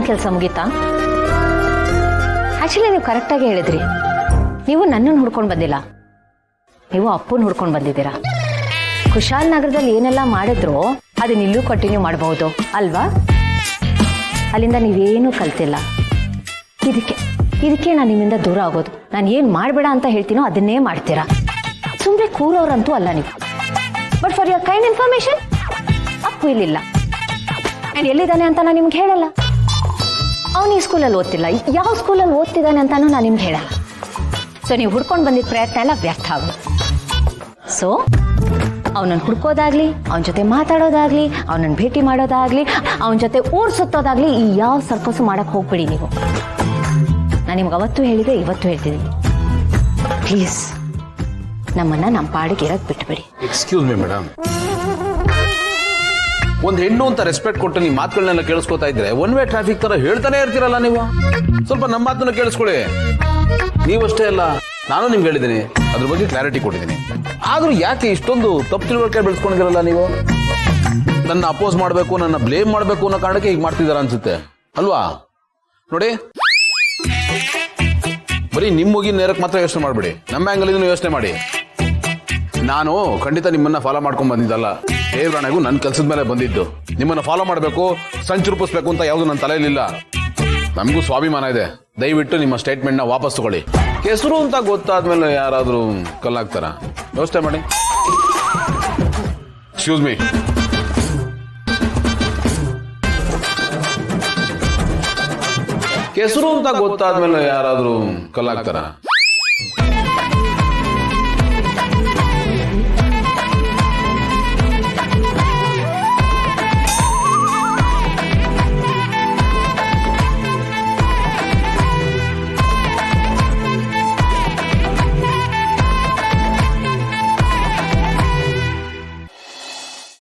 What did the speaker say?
ಕೆಲಸ ಮುಗೀತಾ? ಆಕ್ಚುಲಿ ನೀವು ಕರೆಕ್ಟಾಗಿ ಹೇಳಿದ್ರಿ. ನೀವು ನನ್ನನ್ನು ಹುಡ್ಕೊಂಡು ಬಂದಿಲ್ಲ, ನೀವು ಅಪ್ಪನ ಹುಡ್ಕೊಂಡು ಬಂದಿದ್ದೀರಾ. ಕುಶಾಲ್ ನಗರದಲ್ಲಿ ಏನೆಲ್ಲ ಮಾಡಿದ್ರು ಅದನ್ನ ಇಲ್ಲೂ ಕಂಟಿನ್ಯೂ ಮಾಡಬಹುದು ಅಲ್ವಾ? ಅಲ್ಲಿಂದ ನೀವೇನೂ ಕಲ್ತಿಲ್ಲ. ಇದಕ್ಕೆ ನಾನು ನಿಮ್ಮಿಂದ ದೂರ ಆಗೋದು. ನಾನು ಏನು ಮಾಡಬೇಡ ಅಂತ ಹೇಳ್ತೀನೋ ಅದನ್ನೇ ಮಾಡ್ತೀರಾ. ಸುಮ್ಮನೆ ಕೂರೋರಂತೂ ಅಲ್ಲ ನೀವು. But for your kind information, Appu ಇಲ್ಲಿಲ್ಲ. ಆ್ಯಂಡ್ ಎಲ್ಲಿದ್ದಾನೆ ಅಂತ ನಾನು ನಿಮ್ಗೆ ಹೇಳಲ್ಲ. ಅವನು ಈ ಸ್ಕೂಲಲ್ಲಿ ಓದ್ತಿಲ್ಲ, ಯಾವ ಸ್ಕೂಲಲ್ಲಿ ಓದ್ತಿದ್ದಾನೆ ಅಂತಾನು ನಾನು ನಿಮ್ಗೆ ಹೇಳಲ್ಲ. ಸೊ ನೀವು ಹುಡ್ಕೊಂಡು ಬಂದಿದ್ದ ಪ್ರಯತ್ನ ಎಲ್ಲ ವ್ಯರ್ಥ ಆಗೋದು. ಸೊ ಅವನನ್ನು ಹುಡ್ಕೋದಾಗ್ಲಿ, ಅವನ ಜೊತೆ ಮಾತಾಡೋದಾಗ್ಲಿ, ಅವನನ್ನು ಭೇಟಿ ಮಾಡೋದಾಗ್ಲಿ, ಅವನ ಜೊತೆ ಊರು ಸುತ್ತೋದಾಗ್ಲಿ, ಈ ಯಾವ ಸರ್ಕಸು ಮಾಡಕ್ಕೆ ಹೋಗ್ಬಿಡಿ ನೀವು. ನಾನು ನಿಮ್ಗೆ ಅವತ್ತು ಹೇಳಿದೆ, ಇವತ್ತು ಹೇಳ್ತಿದ್ದೀನಿ. ಪ್ಲೀಸ್ ನಮ್ಮನ್ನ ನಮ್ಮ ಪಾಡಿಗೆ ಇರಕ್ಕೆ ಬಿಟ್ಬಿಡಿ. ಎಕ್ಸ್ಕ್ಯೂಸ್ ಮೀ ಮೇಡಮ್, ಒಂದು ಹೆಣ್ಣು ಅಂತ ರೆಸ್ಪೆಕ್ಟ್ ಕೊಟ್ಟು ನೀವು ಮಾತುಗಳನ್ನೆಲ್ಲ ಕೇಳಿಸ್ಕೊತಾ ಇದ್ರೆ ಒನ್ ವೇ ಟ್ರಾಫಿಕ್ ತರ ಹೇಳ್ತಾನೆ ಇರ್ತೀರಲ್ಲ ನೀವು. ಸ್ವಲ್ಪ ನಮ್ಮ ಮಾತನ್ನ ಕೇಳಿಸ್ಕೊಳ್ಳಿ. ನೀವಷ್ಟೇ ಅಲ್ಲ, ನಾನು ನಿಮ್ಗೆ ಹೇಳಿದ್ದೀನಿ, ಅದ್ರ ಬಗ್ಗೆ ಕ್ಲಾರಿಟಿ ಕೊಟ್ಟಿದ್ದೀನಿ. ಆದ್ರೂ ಯಾಕೆ ಇಷ್ಟೊಂದು ತಪ್ಪು ತಿಳುವಳಿಕೆ ಬೆಳೆಸ್ಕೊಂಡಿದ್ದೀರಲ್ಲ ನೀವು? ನನ್ನ ಅಪೋಸ್ ಮಾಡಬೇಕು, ನನ್ನ ಬ್ಲೇಮ್ ಮಾಡಬೇಕು ಅನ್ನೋ ಕಾರಣಕ್ಕೆ ಈಗ ಮಾಡ್ತಿದಾರ ಅನ್ಸುತ್ತೆ ಅಲ್ವಾ? ನೋಡಿ, ಬರೀ ನಿಮ್ಮ ಮುಗಿ ನೇರಕ್ಕೆ ಮಾತ್ರ ಯೋಚನೆ ಮಾಡ್ಬಿಡಿ, ನಮ್ಮ ಆಂಗಲ್ ಇದನ್ನು ಯೋಚನೆ ಮಾಡಿ. ನಾನು ಖಂಡಿತ ನಿಮ್ಮನ್ನ ಫಾಲೋ ಮಾಡ್ಕೊಂಡ್ ಬಂದಿದ್ದಲ್ಲ, ದೇವ್ರಾಣೆಗೂ ನನ್ನ ಕೆಲಸದ ಮೇಲೆ ಬಂದಿದ್ದು. ನಿಮ್ಮನ್ನ ಫಾಲೋ ಮಾಡಬೇಕು, ಸಂಚು ರೂಪಿಸ್ಬೇಕು ಅಂತ ಯಾವುದು ನನ್ನ ತಲೆಯಲ್ಲಿಲ್ಲ. ನಮಗೂ ಸ್ವಾಭಿಮಾನ ಇದೆ. ದಯವಿಟ್ಟು ನಿಮ್ಮ ಸ್ಟೇಟ್ಮೆಂಟ್ನ ವಾಪಸ್ ತಗೊಳ್ಳಿ. ಕೆಸರು ಅಂತ ಗೊತ್ತಾದ್ಮೇಲೆ ಯಾರಾದರೂ ಕಲ್ಲಾಗ್ತಾರ? ಯೋಚನೆ ಮಾಡಿ. ಎಕ್ಸ್ಕ್ಯೂಸ್ ಮೀ, ಕೆಸರು ಅಂತ ಗೊತ್ತಾದ್ಮೇಲೆ ಯಾರಾದರೂ ಕಲ್ಲಾಗ್ತಾರ?